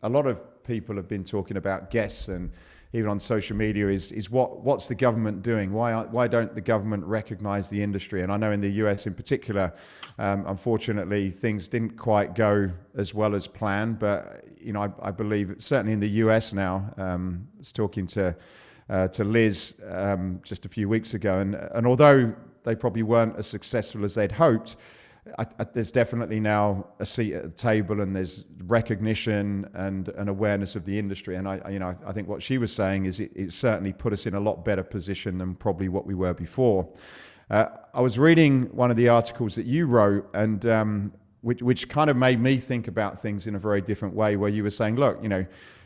a lot of people have been talking about, guests and even on social media, is what's the government doing? Why don't the government recognise the industry? And I know in the US in particular, unfortunately, things didn't quite go as well as planned. But I believe certainly in the US now, I was talking to Liz just a few weeks ago, and although they probably weren't as successful as they'd hoped, there's definitely now a seat at the table, and there's recognition and an awareness of the industry. And I think what she was saying is it certainly put us in a lot better position than probably what we were before. I was reading one of the articles that you wrote, and which kind of made me think about things in a very different way, where you were saying, look,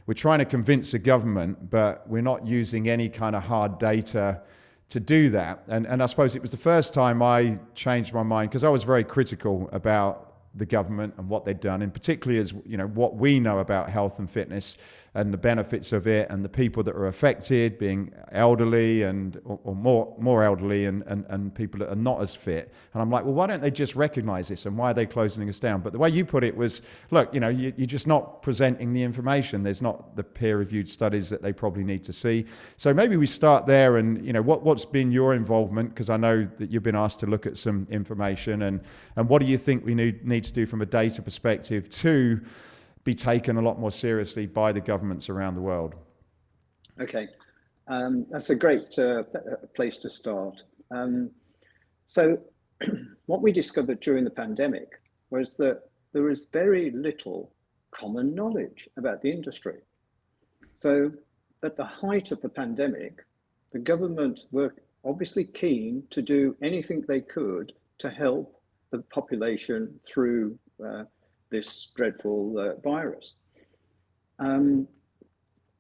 we're trying to convince the government, but we're not using any kind of hard data to do that. And I suppose it was the first time I changed my mind, because I was very critical about the government and what they'd done, and particularly as what we know about health and fitness and the benefits of it, and the people that are affected being elderly or more elderly and people that are not as fit. And I'm like, well, why don't they just recognize this, and why are they closing us down? But the way you put it was, look, you're just not presenting the information. There's not the peer-reviewed studies that they probably need to see. So maybe we start there, and what's been your involvement, because I know that you've been asked to look at some information, and what do you think we need to do from a data perspective to be taken a lot more seriously by the governments around the world? Okay, that's a great place to start. So what we discovered during the pandemic was that there was very little common knowledge about the industry. So at the height of the pandemic, the government were obviously keen to do anything they could to help the population through this dreadful virus.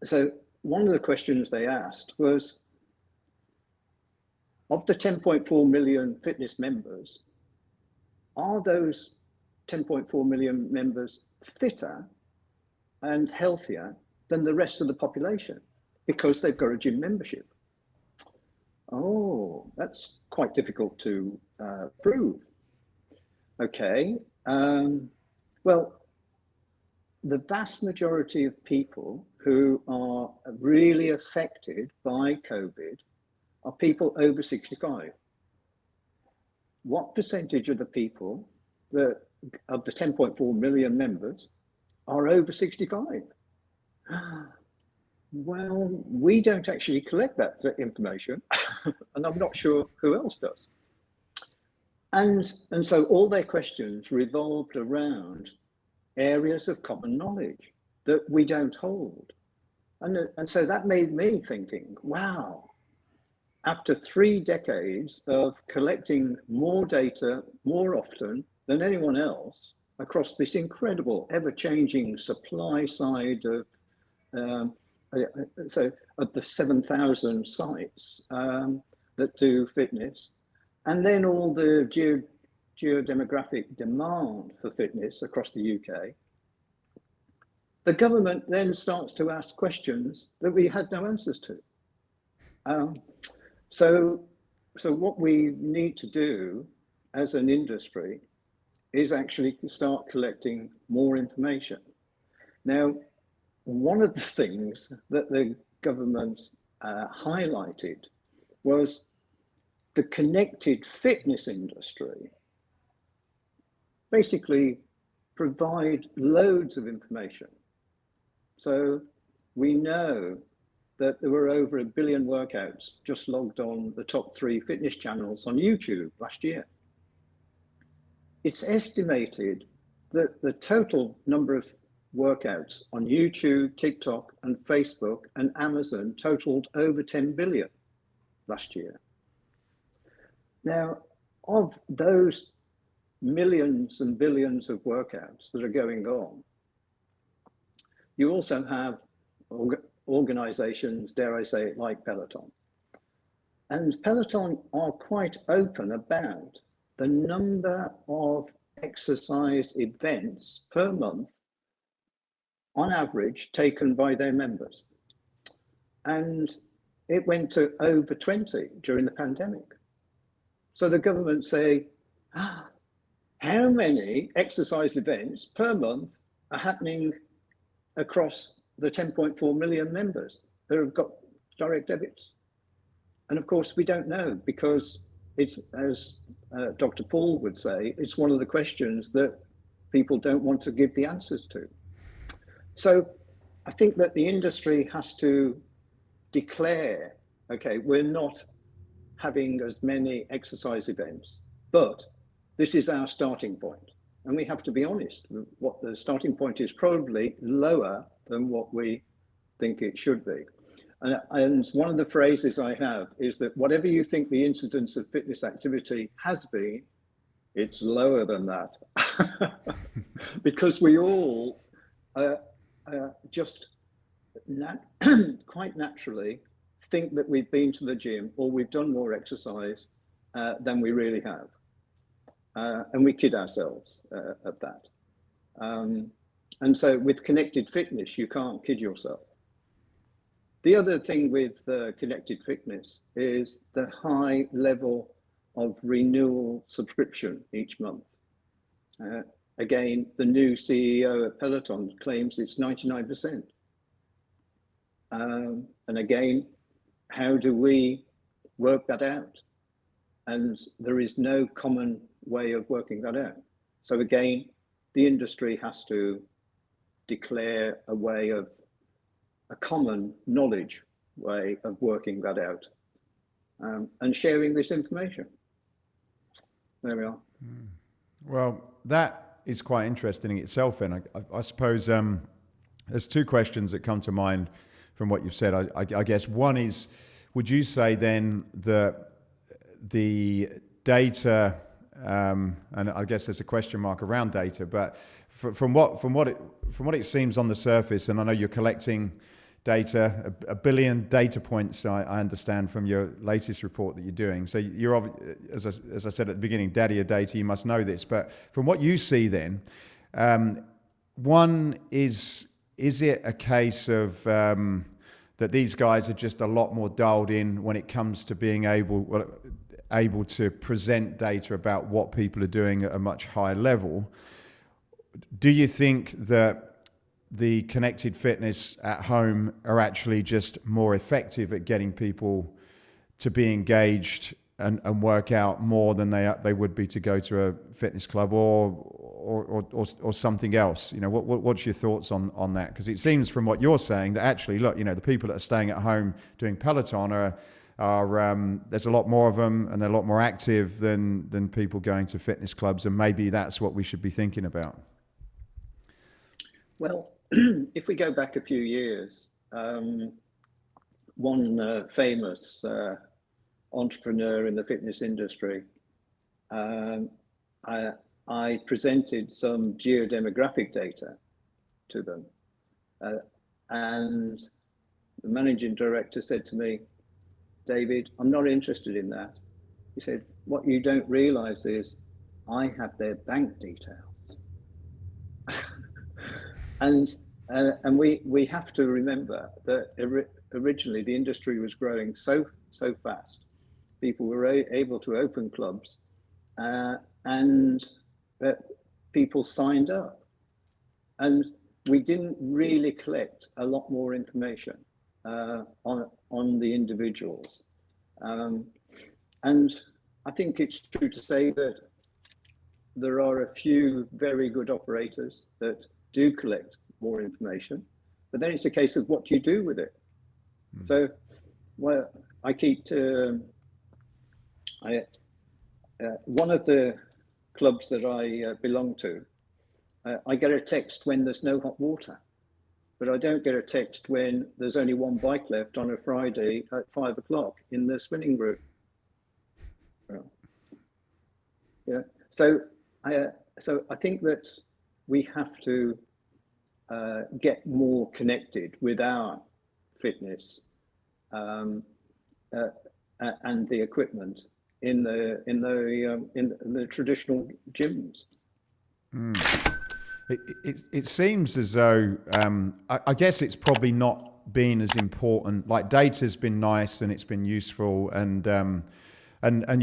So one of the questions they asked was, of the 10.4 million fitness members, are those 10.4 million members fitter and healthier than the rest of the population because they've got a gym membership? Oh, that's quite difficult to prove. Okay, well, the vast majority of people who are really affected by COVID are people over 65. What percentage of the people of the 10.4 million members are over 65? Well, we don't actually collect that information, and I'm not sure who else does. And so all their questions revolved around areas of common knowledge that we don't hold. And so that made me thinking, wow, after 3 decades of collecting more data more often than anyone else across this incredible ever-changing supply side of the 7,000 sites that do fitness, and then all the geodemographic demand for fitness across the UK, the government then starts to ask questions that we had no answers to. So what we need to do as an industry is actually start collecting more information. Now, one of the things that the government highlighted was the connected fitness industry basically provide loads of information. So we know that there were over 1 billion workouts just logged on the top 3 fitness channels on YouTube last year. It's estimated that the total number of workouts on YouTube, TikTok, and Facebook and Amazon totaled over 10 billion last year. Now, of those millions and billions of workouts that are going on, you also have organizations, dare I say it, like Peloton. And Peloton are quite open about the number of exercise events per month on average taken by their members. And it went to over 20 during the pandemic. So the government say, how many exercise events per month are happening across the 10.4 million members that have got direct debits? And of course, we don't know, because it's, as Dr. Paul would say, it's one of the questions that people don't want to give the answers to. So I think that the industry has to declare, okay, we're not having as many exercise events, but this is our starting point. And we have to be honest, what the starting point is probably lower than what we think it should be. And one of the phrases I have is that whatever you think the incidence of fitness activity has been, it's lower than that. Because we all just quite naturally think that we've been to the gym or we've done more exercise than we really have. And we kid ourselves at that. And so with connected fitness, you can't kid yourself. The other thing with connected fitness is the high level of renewal subscription each month. Again, the new CEO at Peloton claims it's 99%. And again, how do we work that out? And there is no common way of working that out. So again, the industry has to declare a common knowledge way of working that out and sharing this information. There we are. Well, that is quite interesting in itself. And I suppose there's two questions that come to mind from what you've said. I guess one is, would you say then that the data, and I guess there's a question mark around data, but from what it seems on the surface, and I know you're collecting data, a billion data points, I understand from your latest report that you're doing. So you're, as I said at the beginning, daddy of data, you must know this. But from what you see then, one is it a case of that these guys are just a lot more dialed in when it comes to being able to present data about what people are doing at a much higher level? Do you think that the connected fitness at home are actually just more effective at getting people to be engaged and work out more than they would be to go to a fitness club or something else? You know, what's your thoughts on that? Because it seems from what you're saying that actually, look, you know, the people that are staying at home doing Peloton are there's a lot more of them and they're a lot more active than people going to fitness clubs, and maybe that's what we should be thinking about. Well, if we go back a few years, one famous entrepreneur in the fitness industry, I presented some geodemographic data to them, and the managing director said to me, "David, I'm not interested in that." He said, "What you don't realize is I have their bank details." And we have to remember that originally the industry was growing so fast. People were able to open clubs, and people signed up, and we didn't really collect a lot more information on the individuals. And I think it's true to say that there are a few very good operators that do collect more information, but then it's a case of what do you do with it? So, well, I keep one of the clubs that I belong to, I get a text when there's no hot water, but I don't get a text when there's only one bike left on a Friday at 5 o'clock in the spinning room. Yeah. So I think that we have to get more connected with our fitness and the equipment in the traditional gyms. It seems as though I guess it's probably not been as important. Like, data's been nice and it's been useful, and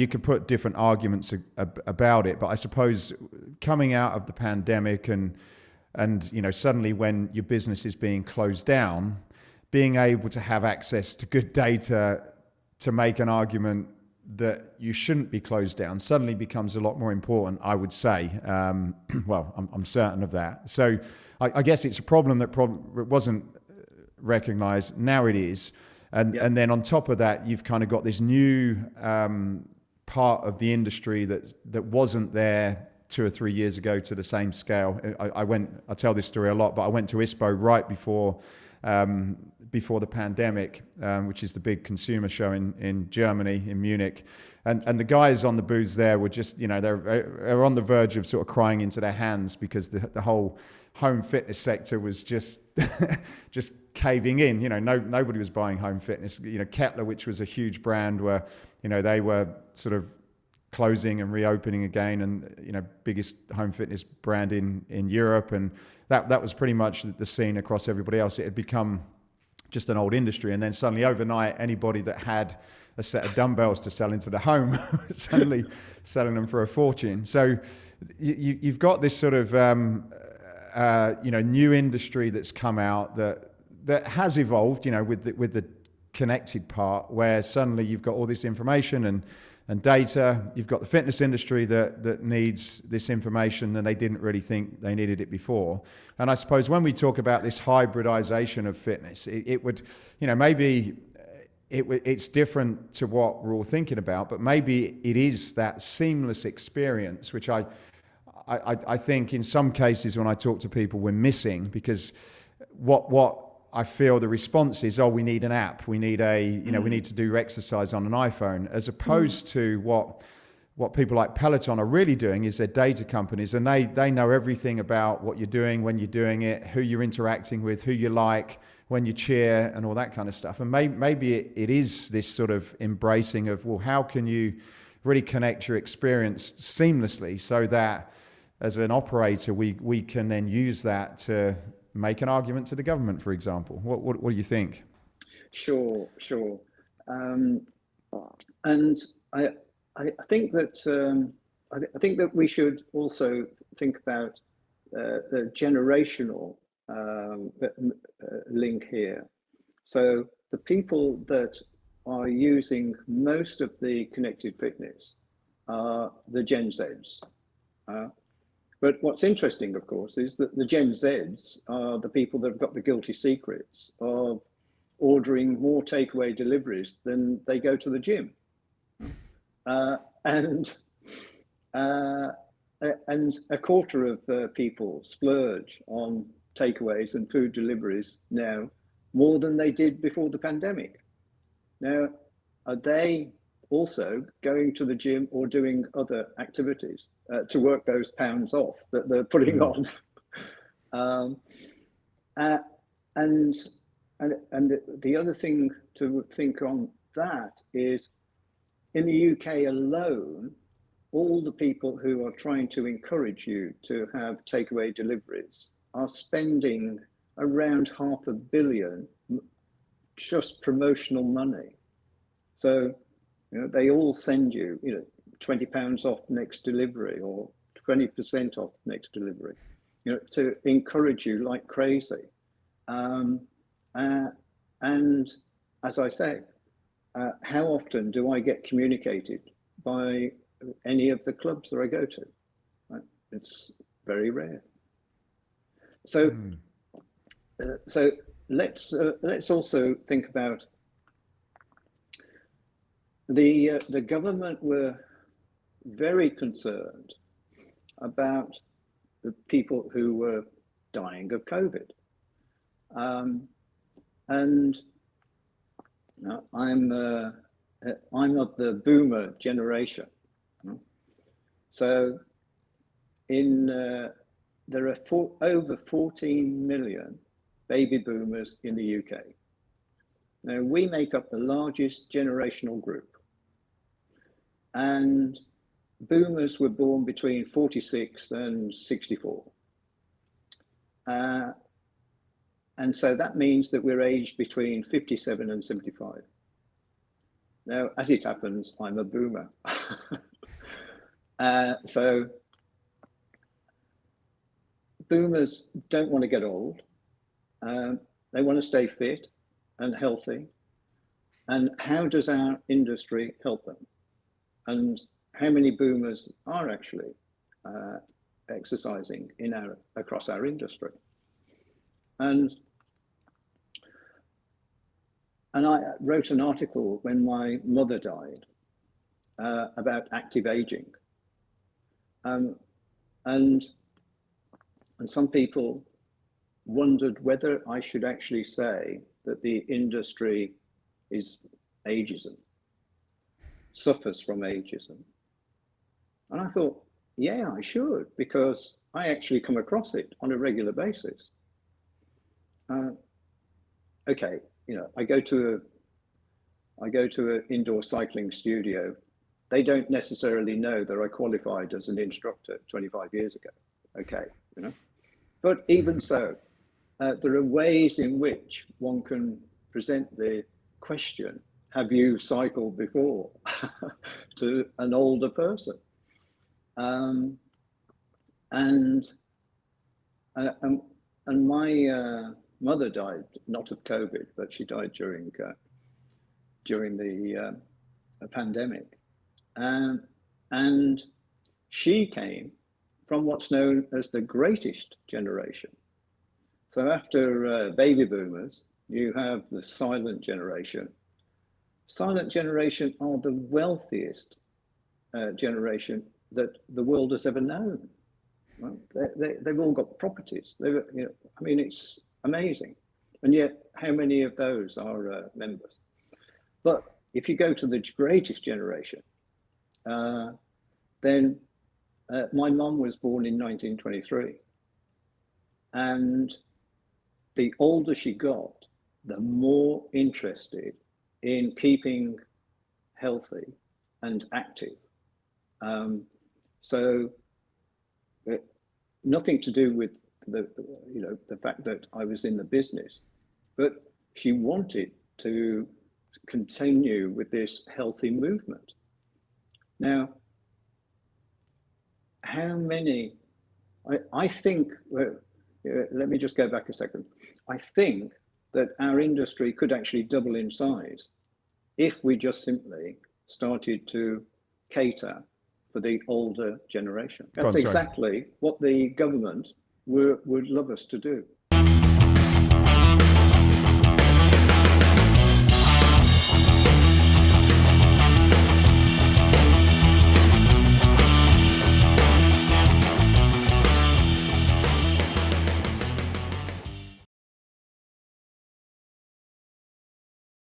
you could put different arguments about it. But I suppose coming out of the pandemic and And, suddenly when your business is being closed down, being able to have access to good data to make an argument that you shouldn't be closed down suddenly becomes a lot more important, I would say. Well, I'm certain of that. So I guess it's a problem that wasn't recognized. Now it is. And then on top of that, you've kind of got this new part of the industry that wasn't there 2 or 3 years ago to the same scale. I tell this story a lot, but I went to ISPO right before the pandemic, which is the big consumer show in Germany, in Munich. And the guys on the booths there were just, they're on the verge of sort of crying into their hands because the whole home fitness sector was just just caving in. Nobody was buying home fitness. Kettler, which was a huge brand, they were sort of closing and reopening again, and biggest home fitness brand in Europe, and that was pretty much the scene across everybody else. It had become just an old industry, and then suddenly overnight, anybody that had a set of dumbbells to sell into the home suddenly selling them for a fortune. So you've got this sort of new industry that's come out that has evolved, with the connected part, where suddenly you've got all this information and data. You've got the fitness industry that needs this information, and they didn't really think they needed it before. And I suppose when we talk about this hybridization of fitness, it would, maybe it's different to what we're all thinking about, but maybe it is that seamless experience, which I think in some cases when I talk to people we're missing, because what I feel the response is, we need an app, we need we need to do exercise on an iPhone, as opposed to what people like Peloton are really doing is they're data companies, and they know everything about what you're doing, when you're doing it, who you're interacting with, who you like, when you cheer, and all that kind of stuff. And maybe it is this sort of embracing of, well, how can you really connect your experience seamlessly so that as an operator, we can then use that to make an argument to the government, for example. What do you think? Sure. And I think that I think that we should also think about the generational link here. So the people that are using most of the connected fitness are the Gen Zs. But what's interesting, of course, is that the Gen Zs are the people that have got the guilty secrets of ordering more takeaway deliveries than they go to the gym. And a quarter of people splurge on takeaways and food deliveries now more than they did before the pandemic. Now, are they also going to the gym or doing other activities to work those pounds off that they're putting on? And the other thing to think on that is, in the UK alone, all the people who are trying to encourage you to have takeaway deliveries are spending around $500 million just promotional money. So, they all send you, £20 off next delivery or 20% off next delivery, to encourage you like crazy. And as I say, how often do I get communicated by any of the clubs that I go to? It's very rare. So, so let's also think about the government were very concerned about the people who were dying of COVID. And I'm of the boomer generation. So there are over 14 million baby boomers in the UK. Now, we make up the largest generational group. And boomers were born between 46 and 64. And so that means that we're aged between 57 and 75. Now, as it happens, I'm a boomer. So boomers don't want to get old. They want to stay fit and healthy. And how does our industry help them? And how many boomers are actually exercising across our industry? And I wrote an article when my mother died about active aging. And some people wondered whether I should actually say that the industry is ageism, suffers from ageism. And I thought, yeah, I should, because I actually come across it on a regular basis. Okay, you know, I go to an indoor cycling studio. They don't necessarily know that I qualified as an instructor 25 years ago. Okay, you know, but even so, there are ways in which one can present the question, have you cycled before, to an older person? And my mother died not of COVID, but she died during the pandemic, and she came from what's known as the greatest generation. So after baby boomers, you have the silent generation. Silent generation are the wealthiest generation that the world has ever known. Well, they've all got properties. You know, I mean, it's amazing. And yet, how many of those are members? But if you go to the greatest generation, then my mum was born in 1923. And the older she got, the more interested in keeping healthy and active. So nothing to do with the fact that I was in the business, but she wanted to continue with this healthy movement. Now, how many, I think, let me just go back a second. I think that our industry could actually double in size if we just simply started to cater for the older generation. That's exactly what the government would love us to do.